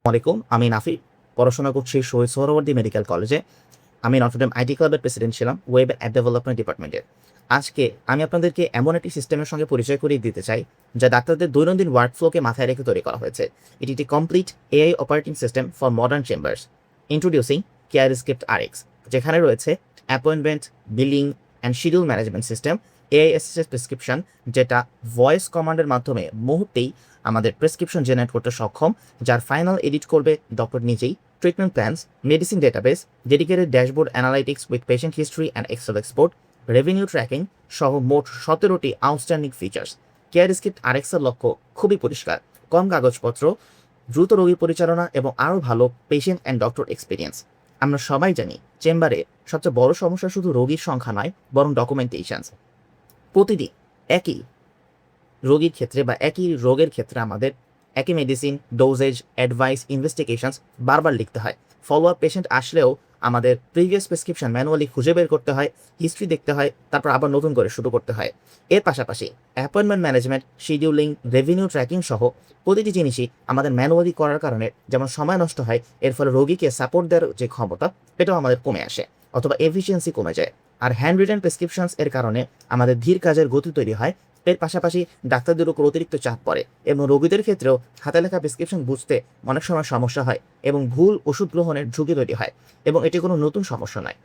আলাইকুম, আমি নাফি। পড়াশোনা করছি শহীদ সোহরাওয়ার্দী মেডিকেল কলেজে। আমি নটরডেম আইটি ক্লাবের প্রেসিডেন্ট ছিলাম, ওয়েব অ্যাপ ডেভেলপমেন্ট ডিপার্টমেন্টে। আজকে আমি আপনাদেরকে এমন একটি সিস্টেমের সঙ্গে পরিচয় করিয়ে দিতে চাই, যা ডাক্তারদের দৈনন্দিন ওয়ার্কফ্লোকে মাথায় রেখে তৈরি করা হয়েছে। এটি একটি complete AI operating system for modern chambers. Introducing CareScript RX, যেখানে রয়েছে appointment, billing and schedule management system, AI assisted prescription, যেটা ভয়েস কমান্ডের মাধ্যমে মুহূর্তেই আমাদের প্রেসক্রিপশন জেনারেট করতে সক্ষম, যার ফাইনাল এডিট করবে ডক্টর নিজেই, treatment plans, medicine database, dedicated dashboard analytics with patient history and Excel export, revenue tracking সহ মোট 17টি আউটস্ট্যান্ডিং ফিচার্স। কেয়ারস্ক্রিপ্ট আরএক্সের লক্ষ্য খুবই পরিষ্কার: কম কাগজপত্র, দ্রুত রোগী পরিচালনা এবং আরও ভালো পেশেন্ট অ্যান্ড ডক্টর এক্সপিরিয়েন্স। আমরা সবাই জানি চেম্বারে সবচেয়ে বড় সমস্যা শুধু রোগীর সংখ্যা নয়, বরং ডকুমেন্টেশনস। প্রতিদিন একই রোগীর ক্ষেত্রে বা একই রোগের ক্ষেত্রে আমাদের একই মেডিসিন, ডোজেজ, অ্যাডভাইস, ইনভেস্টিগেশনস বারবার লিখতে হয়। ফলো আপ পেশেন্ট আসলেও আমাদের প্রিভিয়াস প্রেসক্রিপশন ম্যানুয়ালি খুঁজে বের করতে হয়, হিস্ট্রি দেখতে হয়, তারপর আবার নতুন করে শুরু করতে হয়। এর পাশাপাশি appointment management, scheduling, revenue tracking সহ প্রতিটি জিনিসই আমাদের ম্যানুয়ালি করার কারণে যেমন সময় নষ্ট হয়, এর ফলে রোগীকে সাপোর্ট দেওয়ার যে ক্ষমতা, এটাও আমাদের কমে আসে অথবা এফিসিয়েন্সি কমে যায়। আর হ্যান্ড রিটেন প্রেসক্রিপশনস এর কারণে আমাদের ধীর কাজের গতি তৈরি হয়। এর পাশাপাশি ডাক্তারদের উপর অতিরিক্ত চাপ পড়ে এবং রোগীদের ক্ষেত্রেও হাতে লেখা প্রেসক্রিপশন বুঝতে অনেক সময় সমস্যা হয় এবং ভুল ওষুধ গ্রহণের ঝুঁকি তৈরি হয়। এবং এটি কোনো নতুন সমস্যা নয়।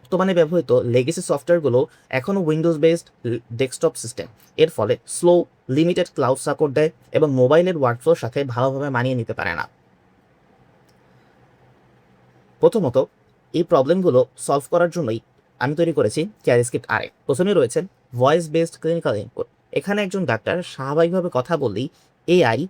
বর্তমানে ব্যবহৃত লেগেসি সফটওয়্যারগুলো এখনও উইন্ডোজ বেসড ডেস্কটপ সিস্টেম। এর ফলে স্লো, লিমিটেড ক্লাউড সাপোর্ট দেয় এবং মোবাইলের ওয়ার্কফ্লোর সাথে ভালোভাবে মানিয়ে নিতে পারে না। প্রথমত, এই প্রবলেমগুলো সলভ করার জন্যই আমি তৈরি করেছি কেয়ারস্ক্রিপ্ট আরএ। প্রথমে রয়েছে ভয়েস বেসড ক্লিনিক্যাল ইনপুট। এখানে একজন ডাক্তার স্বাভাবিকভাবে কথা বললেই এআই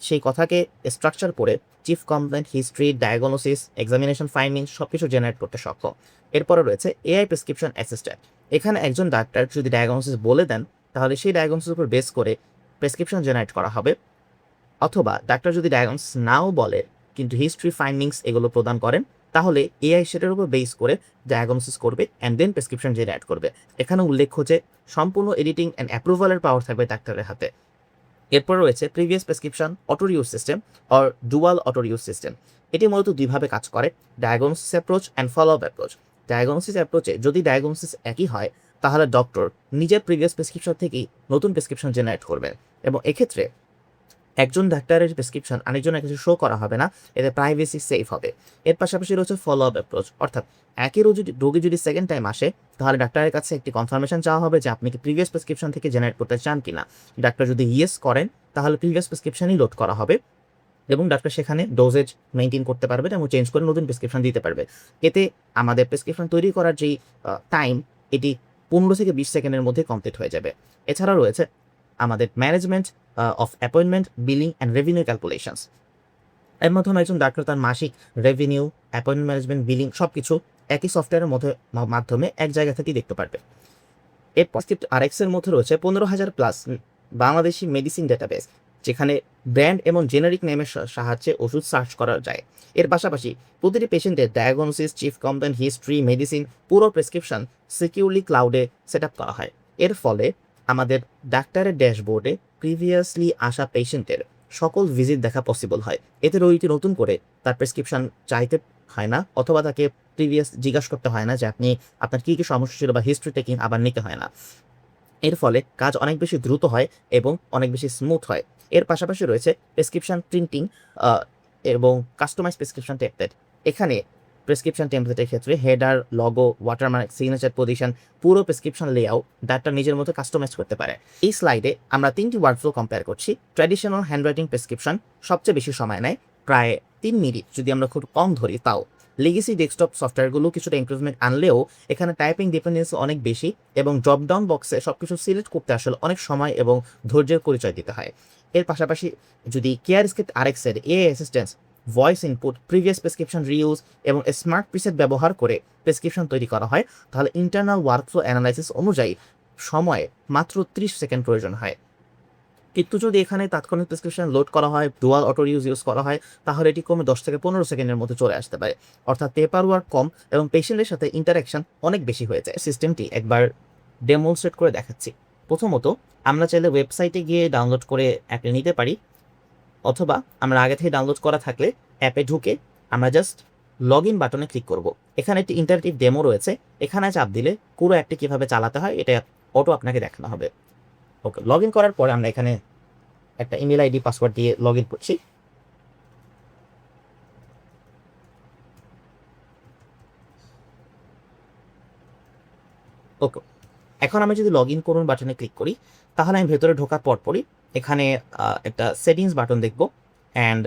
সেই কথাকে স্ট্রাকচার করে chief complaint history, diagnosis, examination finding সব কিছু জেনারেট করতে সক্ষম। এরপরে রয়েছে এআই প্রেসক্রিপশন অ্যাসিস্ট্যান্ট। এখানে একজন ডাক্তার যদি ডায়াগনোসিস বলে দেন, তাহলে সেই ডায়াগনোসিসের উপর বেস করে প্রেসক্রিপশন জেনারেট করা হবে। অথবা ডাক্তার যদি ডায়াগনোসিস নাও বলে কিন্তু হিস্ট্রি, ফাইন্ডিংস এগুলো প্রদান করেন, তাহলে এআই সেটার উপর বেস করে ডায়াগনোসিস করবে অ্যান্ড দেন প্রেসক্রিপশন জেনারেট করবে। এখানে উল্লেখ্য যে সম্পূর্ণ এডিটিং অ্যান্ড অ্যাপ্রুভালের পাওয়ার থাকবে ডাক্তারের হাতে। এরপর রয়েছে previous prescription auto reuse system or dual auto reuse system. এটি মূলত দুইভাবে কাজ করে: diagnosis approach and follow up approach. Diagnosis অ্যাপ্রোচে যদি ডায়াগনোসিস একই হয়, তাহলে ডক্টর নিজের প্রিভিয়াস প্রেসক্রিপশন থেকেই নতুন প্রেসক্রিপশন জেনারেট করবেন এবং এক্ষেত্রে একজন ডাক্তারের প্রেসক্রিপশন আরেকজনের কাছে শো করা হবে না, এতে প্রাইভেসি সেফ হবে। এর পাশাপাশি রয়েছে ফলো আপ অ্যাপ্রোচ, অর্থাৎ একই রোগী যদি সেকেন্ড টাইম আসে, তাহলে ডাক্তারের কাছে একটি কনফার্মেশন চাওয়া হবে যে আপনি কি প্রিভিয়াস প্রেসক্রিপশন থেকে জেনারেট করতে চান কিনা। ডাক্তার যদি ইয়েস করেন, তাহলে প্রিভিয়াস প্রেসক্রিপশনই লোড করা হবে এবং ডাক্তার সেখানে ডোজেজ মেইনটেইন করতে পারবেন এবং চেঞ্জ করে নতুন প্রেসক্রিপশন দিতে পারবে। এতে আমাদের প্রেসক্রিপশন তৈরি করার যেই টাইম, এটি 15 থেকে 20 সেকেন্ডের মধ্যে কমপ্লিট হয়ে যাবে। এছাড়া রয়েছে আমাদের management of appointment, billing and revenue calculations. এর মাধ্যমে একজন ডাক্তার তার মাসিক রেভিনিউ, অ্যাপয়েন্টমেন্ট ম্যানেজমেন্ট, বিলিং সবকিছু একই সফটওয়্যারের মাধ্যমে এক জায়গা থেকেই দেখতে পারবে। এর প্রেসক্রিপ্ট আরএক্স এর মধ্যে রয়েছে 15,000 প্লাস বাংলাদেশি মেডিসিন ডেটাবেস, যেখানে ব্র্যান্ড এবং জেনারিক নেমের সাহায্যে ওষুধ সার্চ করা যায়। এর পাশাপাশি প্রতিটি পেশেন্টের diagnosis, chief complaint history, medicine পুরো প্রেসক্রিপশন সিকিউরলি ক্লাউডে সেট আপ করা হয়। এর ফলে আমাদের ডাক্তারের ড্যাশবোর্ডে প্রিভিয়াসলি আসা পেশেন্টের সকল ভিজিট দেখা পসিবল হয়। এতে রোগীকে নতুন করে তার প্রেসক্রিপশন চাইতে হয় না, অথবা তাকে প্রিভিয়াস জিজ্ঞাসা করতে হয় না যে আপনি আপনার কী কী সমস্যা ছিল বা হিস্ট্রি টেকিং আবার নিতে হয় না। এর ফলে কাজ অনেক বেশি দ্রুত হয় এবং অনেক বেশি স্মুথ হয়। এর পাশাপাশি রয়েছে প্রেসক্রিপশন প্রিন্টিং এবং কাস্টমাইজ প্রেসক্রিপশন টেমপ্লেট। এখানে প্রেসক্রিপশন টেমপ্লেটের ক্ষেত্রে header, logo, watermark, signature, position পুরো প্রেসক্রিপশন লেআউট ডাক্তার নিজের মতো কাস্টমাইজ করতে পারে। এই স্লাইডে আমরা 3টি ওয়ার্কফ্লো কম্পেয়ার করছি। ট্র্যাডিশনাল হ্যান্ডরাইটিং প্রেসক্রিপশন সবচেয়ে বেশি সময় নেয়, প্রায় 3 মিনিট যদি আমরা খুব কম ধরি তাও। লেগেসি ডেস্কটপ সফটওয়্যারগুলো কিছুটা ইমপ্রুভমেন্ট আনলেও এখানে টাইপিং ডিপেন্ডেন্সি অনেক বেশি এবং ড্রপ ডাউন বক্সে সবকিছু সিলেক্ট করতে আসলে অনেক সময় এবং ধৈর্যের পরিচয় দিতে হয়। এর পাশাপাশি যদি কেয়ারস্ক্রিপ্ট আরএক্স এর AI assistance, voice input, previous prescription reuse এবং স্মার্ট প্রিসেট ব্যবহার করে প্রেসক্রিপশন তৈরি করা হয়, তাহলে ইন্টারনাল ওয়ার্কফ্লো অ্যানালাইসিস অনুযায়ী সময়ে মাত্র 30 সেকেন্ড প্রয়োজন হয়। কিন্তু যদি এখানে তাৎক্ষণিক প্রেসক্রিপশন লোড করা হয়, ডুয়াল অটো ইউজ করা হয়, তাহলে এটি কমে 10 থেকে 15 সেকেন্ডের মধ্যে চলে আসতে পারে। অর্থাৎ পেপার ওয়ার্ক কম এবং পেশেন্টের সাথে ইন্টারাকশন অনেক বেশি হয়ে যায়। সিস্টেমটি একবার ডেমনস্ট্রেট করে দেখাচ্ছি। প্রথমত আমরা চাইলে ওয়েবসাইটে গিয়ে ডাউনলোড করে অ্যাপটি নিতে পারি। অথবা আমরা আগে থেকে ডাউনলোড করা থাকলে অ্যাপে ঢুকে আমরা জাস্ট লগ ইন বাটনে ক্লিক করব। এখানে একটি ইন্টারেক্টিভ ডেমো রয়েছে, এখানে চাপ দিলে পুরো অ্যাপটি কীভাবে চালাতে হয় এটা অটো আপনাকে দেখানো হবে। ওকে, লগ ইন করার পরে আমরা এখানে একটা ইমেল আইডি পাসওয়ার্ড দিয়ে লগ ইন করছি। ওকে, এখন আমি যদি লগ ইন করুন বাটনে ক্লিক করি তাহলে আমি ভেতরে ঢোকার পরপরই এখানে একটা সেটিংস বাটন দেখব, অ্যান্ড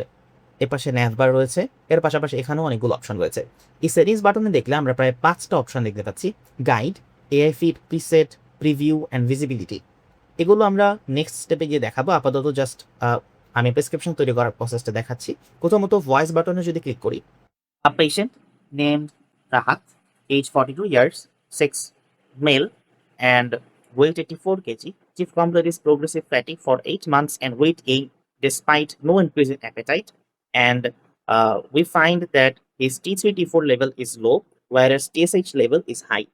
এর পাশে ন্যাভবার রয়েছে, এর পাশাপাশি এখানেও অনেকগুলো অপশন রয়েছে। এই সেটিংস বাটনে দেখলে আমরা প্রায় 5টা অপশন দেখতে পাচ্ছি: guide, AI feed, preset, preview and visibility. এগুলো আমরা নেক্সট স্টেপে গিয়ে দেখাবো। আপাতত জাস্ট আমি প্রেসক্রিপশন তৈরি করার প্রসেসটা দেখাচ্ছি। প্রথমত ভয়েস বাটনে যদি ক্লিক করি, a patient name Rahat, age 42 years, sex male and weight 84 kg. Chief complaint is progressive fatigue for 8 months and weight gain despite no increase in appetite. And we find that his T3 T4 level is low, whereas TSH level is high.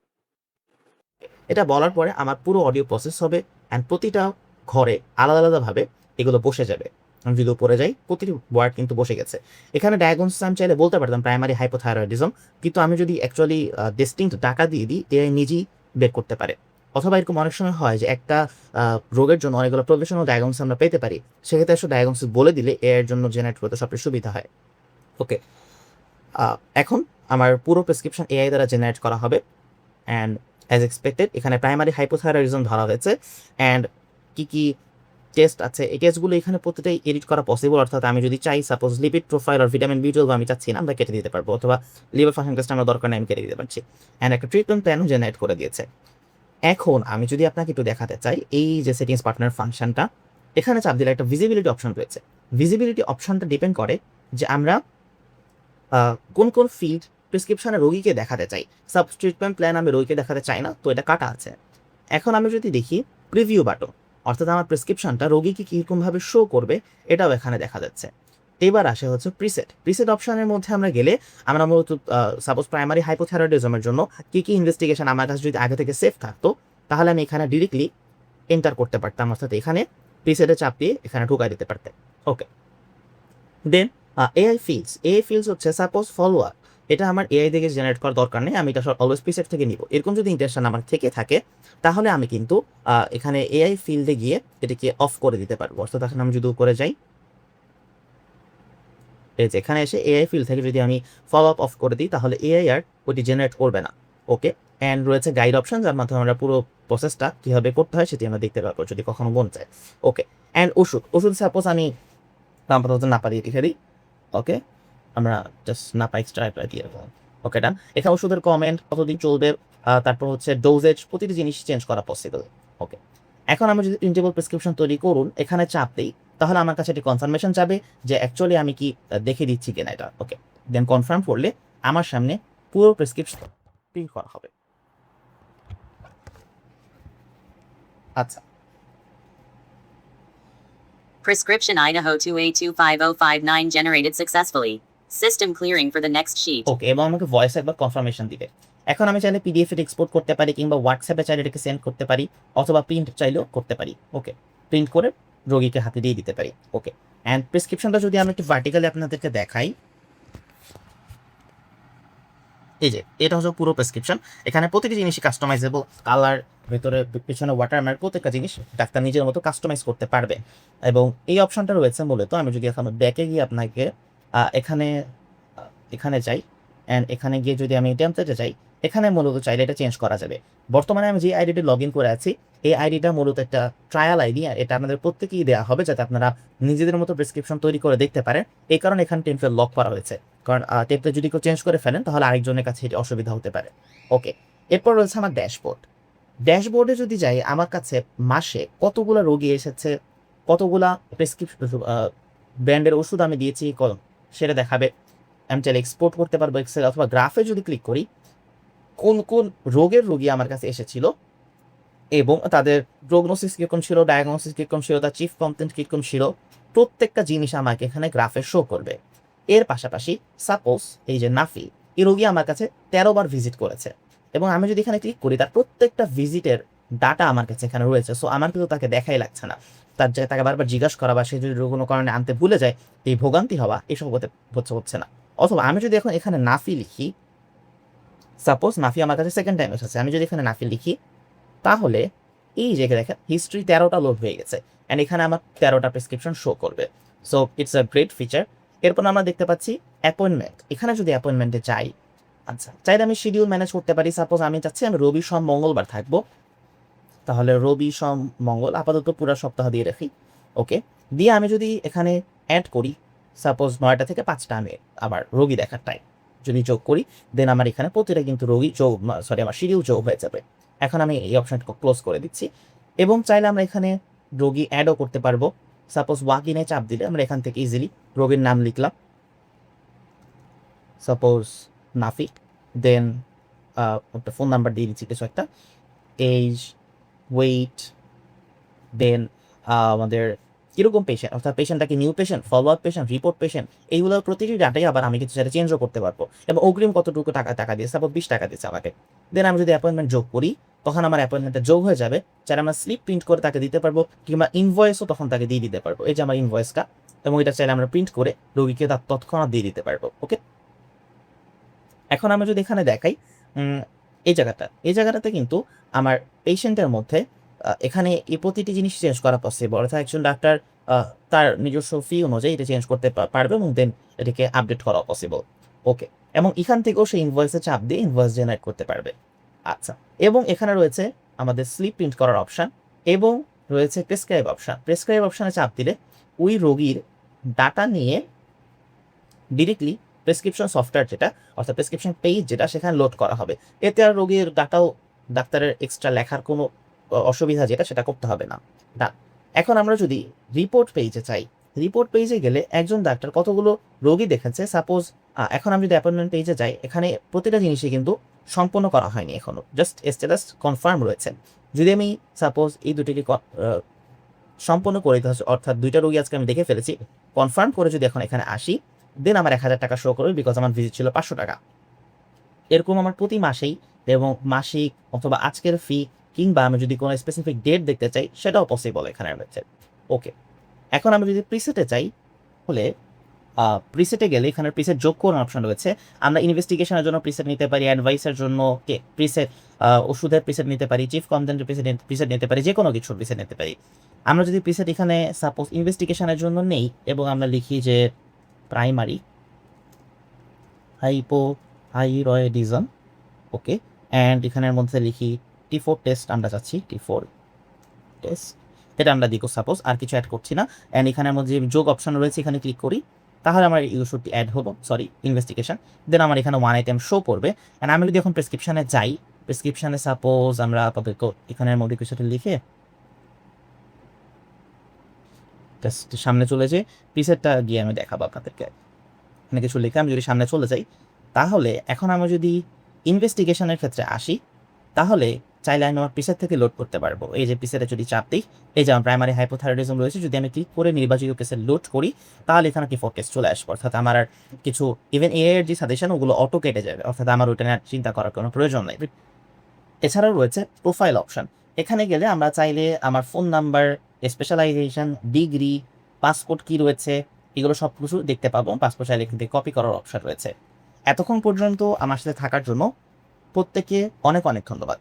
এটা বলার পরে আমার পুরো audio process হবে, and প্রতিটা ঘরে আলাদা আলাদাভাবে এগুলো বসে যাবে। আমি যদি উপরে যাই, প্রতিটি ওয়ার্ড কিন্তু বসে গেছে। এখানে ডায়াগনোসিস আমি চাইলে বলতে পারতাম প্রাইমারি হাইপোথাইরয়েডিজম, কিন্তু আমি যদি অ্যাকচুয়ালি ডিস্টিংক্ট ডাটা দিয়ে দিই, এআই নিজেই বের করতে পারে। অথবা এরকম অনেক সময় হয় যে একটা রোগের জন্য অনেকগুলো প্রফেশনাল ডায়াগনোসিস আমরা পেতে পারি, সেক্ষেত্রে আসলে ডায়াগনোসিস বলে দিলে এর জন্য জেনারেট করতে সবচেয়ে সুবিধা হয়। ওকে, এখন আমার পুরো প্রেসক্রিপশন এআই দ্বারা জেনারেট করা হবে, অ্যান্ড অ্যাজ এক্সপেক্টেড এখানে প্রাইমারি হাইপোথাইরয়েডিজম ধরা হয়েছে, অ্যান্ড কি টেস্ট আছে এই টেস্টগুলো এখানে প্রতিটাই এডিট করা পসিবল। অর্থাৎ আমি যদি চাই সাপোজ লিপিড প্রোফাইল আর ভিটামিন বি12 আমি চাচ্ছি না, আমরা কেটে দিতে পারবো, অথবা লিভার ফাংশন টেস্ট আমার দরকার নেই, আমি কেটে দিতে পারছি। অ্যান্ড একটা ট্রিটমেন্ট প্ল্যানও জেনারেট করে দিয়েছে। এখন আমি যদি আপনাকে একটু দেখাতে চাই এই যে সেটিংস পার্টনার ফাংশনটা, এখানে চাপ দিলে একটা ভিজিবিলিটি অপশন রয়েছে। ভিজিবিলিটি অপশনটা ডিপেন্ড করে যে আমরা কোন কোন ফিল্ড প্রেসক্রিপশনে রোগীকে দেখাতে চাই। সাব ট্রিটমেন্ট প্ল্যান আমি রোগীকে দেখাতে চাই না, তো এটা কাটা আছে। এখন আমি যদি দেখি প্রিভিউ বাটন, অর্থাৎ আমার প্রেসক্রিপশনটা রোগীকে কীরকমভাবে শো করবে এটাও এখানে দেখা যাচ্ছে। এবার আসে হচ্ছে প্রিসেট। প্রিসেট অপশনের মধ্যে আমরা গেলে আমরা মূলত সাপোজ প্রাইমারি হাইপোথাইরয়েডিজমের জন্য কী ইনভেস্টিগেশন আমার কাছে যদি আগে থেকে সেভ থাকতো, তাহলে আমি এখানে ডিরেক্টলি এন্টার করতে পারতাম, অর্থাৎ এখানে প্রিসেটে চাপ দিয়ে এখানে ঢুকাই দিতে পারতেন। ওকে, দেন এআই ফিল্ডস হচ্ছে সাপোজ ফলোয়ার, এটা আমার এআই থেকে জেনারেট করার দরকার নেই, আমি এটা অলওয়েজ প্রিসেট থেকে নিব। এরকম যদি ইন্টেনশন আমার থেকে থাকে তাহলে আমি কিন্তু এখানে এআই ফিল্ডে গিয়ে এটাকে অফ করে দিতে পারবো। অর্থাৎ এখন আমি যদি উপরে যাই, এই যে এখানে এসে এআই ফিল্ড থেকে যদি আমি ফলো আপ অফ করে দিই তাহলে এআই আর ওইটি জেনারেট করবে না। ওকে, অ্যান্ড রয়েছে গাইড অপশন, যার মাধ্যমে আমরা পুরো প্রসেসটা কীভাবে করতে হয় সেটি আমরা দেখতে পারবো যদি কখনো মন চায়। ওকে, অ্যান্ড ওষুধ সাপোজ আমি আপাতত নাপা দিয়ে লিখে দিই। ওকে, আমরা জাস্ট নাপা এক্সট্রা দিয়ে দেবো। ওকে, ডান। এখানে ওষুধের কমেন্ট, কতদিন চলবে, তারপর হচ্ছে ডোজেজ, প্রতিটি জিনিস চেঞ্জ করা পসিবল। ওকে, এখন আমি যদি প্রিন্টেবল প্রেসক্রিপশন তৈরি করুন এখানে চাপ দিই, তাহলে আমার কাছে একটি কনফার্মেশন যাবে যে অ্যাকচুয়ালি আমি কি দেখে দিচ্ছি কিনা এটা। ওকে, দেন কনফার্ম করলে আমার সামনে পুরো প্রেসক্রিপশন প্রিন্ট করা হবে। আচ্ছা, Prescription Idaho 2A25059 generated successfully. System clearing for the next sheet. ওকে, এবং আমাকে ভয়েস একবার কনফার্মেশন দিবে। এখন আমি চাইলে পিডিএফ এ এক্সপোর্ট করতে পারি, কিংবা হোয়াটসঅ্যাপে চাইলে এটাকে সেন্ড করতে পারি, অথবা প্রিন্ট চাইলেও করতে পারি। ওকে, প্রিন্ট করে রোগীকে হাতে দিয়ে দিতে পারি। ওকে, অ্যান্ড প্রেসক্রিপশনটা যদি আমি একটু ভার্টিক্যালি আপনাদেরকে দেখাই, এই যে এটা হচ্ছে পুরো প্রেসক্রিপশন। এখানে প্রতিটি জিনিসই কাস্টমাইজেবল, কালার, ভেতরে পিছনে ওয়াটারমার্ক, প্রত্যেকটা জিনিস ডাক্তার নিজের মতো কাস্টমাইজ করতে পারবে। এবং এই অপশনটা রয়েছে মূলত, আমি যদি এখন ব্যাকে গিয়ে আপনাকে এখানে যাই, অ্যান্ড এখানে গিয়ে যদি আমি টেমপ্লেটে যাই, এখানে মূলত চাইলে এটা চেঞ্জ করা যাবে। বর্তমানে আমি যে আইডিটি লগ ইন করে আছি এই আইডিটা মূলত একটা ট্রায়াল আইডি, আর এটা আপনাদের প্রত্যেকেই দেওয়া হবে যাতে আপনারা নিজেদের মতো প্রেসক্রিপশন তৈরি করে দেখতে পারেন। এই কারণে এখানে টেমপ্লেট লক করা হয়েছে, কারণ টেমপ্লেট যদি কেউ চেঞ্জ করে ফেলেন তাহলে আরেকজনের কাছে এটি অসুবিধা হতে পারে। ওকে, এরপর রয়েছে আমার ড্যাশবোর্ডে যদি যাই, আমার কাছে মাসে কতগুলো রোগী এসেছে, কতগুলা প্রেসক্রিপশন ব্র্যান্ডের ওষুধ আমি দিয়েছি সেটা দেখাবে। আমি চাইলে এক্সপোর্ট করতে পারবো এক্সেল, অথবা গ্রাফে যদি ক্লিক করি কোন কোন রোগের রোগী আমার কাছে এসেছিল এবং তাদের প্রগনোসিস কীরকম ছিল, ডায়াগনোসিস কীরকম ছিল, তার চিফ কমপ্লেন্ট কীরকম ছিল, প্রত্যেকটা জিনিস আমাকে এখানে গ্রাফে শো করবে। এর পাশাপাশি সাপোজ এই যে নাফি, এই রোগী আমার কাছে 13 বার ভিজিট করেছে, এবং আমি যদি এখানে ক্লিক করি তার প্রত্যেকটা ভিজিটের ডাটা আমার কাছে এখানে রয়েছে। সো আমার কিন্তু তাকে দেখাই লাগছে না। তার জায়গায় তাকে বারবার জিজ্ঞাসা করা বা সে যদি কোনো কারণে আনতে ভুলে যায় এই ভোগান্তি হওয়া এসব হচ্ছে না। অথবা আমি যদি এখন এখানে নাফি লিখি, সাপোজ নাফি আমার কাছে সেকেন্ড টাইম এসেছে, আমি যদি এখানে নাফি লিখি তাহলে এই যে দেখেন হিস্ট্রি 13টা লোড হয়ে গেছে অ্যান্ড এখানে আমার 13টা প্রেসক্রিপশন শো করবে। So it's a great feature. এরপর আমরা দেখতে পাচ্ছি অ্যাপয়েন্টমেন্ট। এখানে যদি অ্যাপয়েন্টমেন্টে যাই, আচ্ছা চাইলে আমি শিডিউল ম্যানেজ করতে পারি। সাপোজ আমি চাচ্ছি আমি রবি সোম মঙ্গলবার থাকবো, তাহলে রবি সোম মঙ্গল আপাতত পুরো সপ্তাহ দিয়ে রাখি। ওকে, দিয়ে আমি যদি এখানে অ্যাড করি সাপোজ 9টা থেকে 5টা আমি আবার রোগী দেখার টাইম যদি যোগ করি, দেন আমার এখানে প্রতিটা কিন্তু রোগী যোগ আমার শিডিউল যোগ হয়ে যাবে। এখন আমি এই অপশনটা ক্লোজ করে দিচ্ছি এবং চাইলে আমরা এখানে রোগী অ্যাডও করতে পারবো। সাপোজ ওয়াক ইনে চাপ দিলে আমরা এখান থেকে ইজিলি রোগীর নাম লিখলাম, সাপোজ নাফি, দেন একটা ফোন নাম্বার দিয়ে দিচ্ছি কিছু একটা, এজ, ওয়েট, দেন আমাদের কীরকম পেশেন্ট, অর্থাৎ পেশেন্টটা কি new patient, follow up patient, report patient, এইগুলোর প্রতিটি ডাটাই আবার আমি কিছু সেটা চেঞ্জও করতে পারবো এবং অগ্রিম কতটুকু টাকা দিয়েছে, সাপোজ 20 টাকা দিয়েছে আমাকে। দেন আমি যদি অ্যাপয়েন্টমেন্ট যোগ করি তখন আমার অ্যাপয়েন্টমেন্টটা যোগ হয়ে যাবে, চাইলে আমরা স্লিপ প্রিন্ট করে তাকে দিতে পারবো কিংবা ইনভয়েসও তখন তাকে দিয়ে দিতে পারবো। এই যে আমার ইনভয়েসটা, এবং এটা চাইলে আমরা প্রিন্ট করে রোগীকে তার তৎক্ষণাৎ দিয়ে দিতে পারবো। ওকে, এখন আমরা যদি এখানে দেখাই এই জায়গাটাতে কিন্তু আমার পেশেন্টের মধ্যে এখানে এই প্রতিটি জিনিস চেঞ্জ করা পসিবল, অর্থাৎ একজন ডাক্তার তার নিজস্ব ফি অনুযায়ী এটা চেঞ্জ করতে পারবে এবং দেন এটাকে আপডেট করা পসিবল। ওকে, এবং এখান থেকেও সে ইনভয়েসে চাপ দিয়ে ইনভয়েস জেনারেট করতে পারবে। আচ্ছা, এবং এখানে রয়েছে আমাদের স্লিপ প্রিন্ট করার অপশান এবং রয়েছে প্রেসক্রাইব অপশান। প্রেসক্রাইব অপশানে চাপ দিলে ওই রোগীর ডাটা নিয়ে ডিরেক্টলি প্রেসক্রিপশন সফটওয়্যার যেটা, অর্থাৎ প্রেসক্রিপশন পেজ যেটা, সেখানে লোড করা হবে। এতে আর রোগীর ডাটাও ডাক্তারের এক্সট্রা লেখার কোনো অসুবিধা যেটা সেটা করতে হবে না। এখন আমরা যদি রিপোর্ট পেজে চাই, রিপোর্ট পেজে গেলে একজন ডাক্তার কতগুলো রোগী দেখেছে, সাপোজ এখন আমি যদি অ্যাপয়েন্টমেন্ট পেজে যাই, এখানে প্রতিটা জিনিসই কিন্তু সম্পূর্ণ করা হয়নি এখনও, জাস্ট স্ট্যাটাস কনফার্ম রয়েছে। যদি আমি সাপোজ এই দুটিকে সম্পূর্ণ করে দিতে, অর্থাৎ 2টা রোগী আজকে আমি দেখে ফেলেছি, কনফার্ম করে যদি এখন এখানে আসি, দেন আমার 1000 টাকা শো করবে বিকজ আমার ভিজিট ছিল 500 টাকা। এরকম আমার প্রতি মাসেই এবং মাসিক অথবা আজকের ফি কিংবা আমি যদি কোনো স্পেসিফিক ডেট দেখতে চাই সেটাও পসিবল এখানে রয়েছে। ওকে, এখন আমি যদি প্রিসেটে চাই, হলে প্রিসেটে গেলে এখানে প্রিসেট যোগ করার অপশন রয়েছে। আমরা ইনভেস্টিগেশনের জন্য প্রিসেট নিতে পারি, অ্যাডভাইসের জন্য প্রিসেট, ওষুধের প্রিসেট নিতে পারি, চিফ কন্টেন্টের প্রিসেট নিতে পারি, যে কোনো কিছুর প্রিসেট নিতে পারি। আমরা যদি প্রিসেট এখানে সাপোজ ইনভেস্টিগেশনের জন্য নেই এবং আমরা লিখি যে প্রাইমারি হাইপোথাইরয়েডিজম, ওকে, অ্যান্ড এখানের মধ্যে লিখি T4 টেস্ট আমরা চাচ্ছি, T4 টেস্ট, এটা আমরা দিই সাপোজ, আর কিছু অ্যাড করছি না। অ্যান্ড এখানের মধ্যে যে যোগ অপশন রয়েছে এখানে ক্লিক করি, তাহলে আমার ইউজুডটি অ্যাড হলো, ইনভেস্টিগেশন। দেন আমার এখানে 1 আইটেম শো করবে। অ্যান্ড আমি যদি এখন প্রেসক্রিপশানে যাই, প্রেসক্রিপশানে সাপোজ আমরা আপাতত এখানের মধ্যে কিছুটা লিখে জাস্ট সামনে চলে যাই, প্রিসেটটা গিয়ে আমি দেখাবো আপনাদেরকে। এখানে কিছু লিখে আমি যদি সামনে চলে যাই, তাহলে এখন আমি যদি ইনভেস্টিগেশনের ক্ষেত্রে আসি, তাহলে চাইলে আমি আমার প্রিসেট থেকে লোড করতে পারবো। এই যে প্রিসেটে যদি চাপ দিই, এই যে আমার প্রাইমারি হাইপোথাইরয়েডিজম রয়েছে, যদি আমি ক্লিক করে নির্বাচিত প্রিসেট লোড করি, তাহলে এখানে T4 টেস্ট চলে আসবে। অর্থাৎ আমার আর কিছু ইভেন এআই এর যে সাজেশন ওগুলো অটো কেটে যাবে, অর্থাৎ আমার ওইটা নিয়ে চিন্তা করার কোনো প্রয়োজন নেই। এছাড়াও রয়েছে প্রোফাইল অপশন। এখানে গেলে আমরা চাইলে আমার phone number, specialization, degree, passport কি রয়েছে, এগুলো সব কিছু দেখতে পাবো। পাসপোর্ট চাইলে এখান থেকে কপি করার অপশন রয়েছে। এতক্ষণ পর্যন্ত আমার সাথে থাকার জন্য প্রত্যেককে অনেক অনেক ধন্যবাদ।